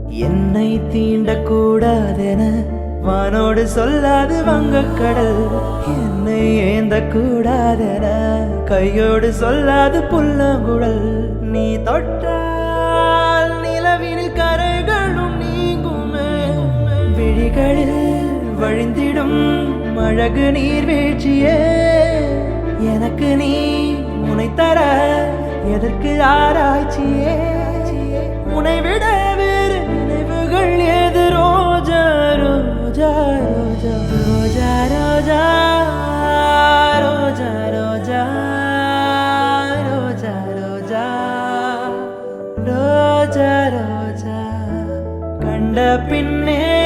என்னை தீண்டக்கூடாதென வானோடு சொல்லாது வங்கக்கடல். என்னை ஏந்தக்கூடாதென கையோடு சொல்லாது புல்லாங்குழல். நீ தொட்டால் நிலவினில் கரைகளும் நீங்குமே. விழிகளில் வழிந்திடும் அழகு நீர்வீழ்ச்சியே. எனக்கு நீ முனை தர எதற்கு ஆராய்ச்சியே. உனை விட வேறு நினைவுகள் ஏது? ரோஜா ரோஜா ரோஜா ரோஜா ரோஜா ரோஜா ரோஜா ரோஜா ரோஜா ரோஜா ரோஜா. கண்ட பின்னே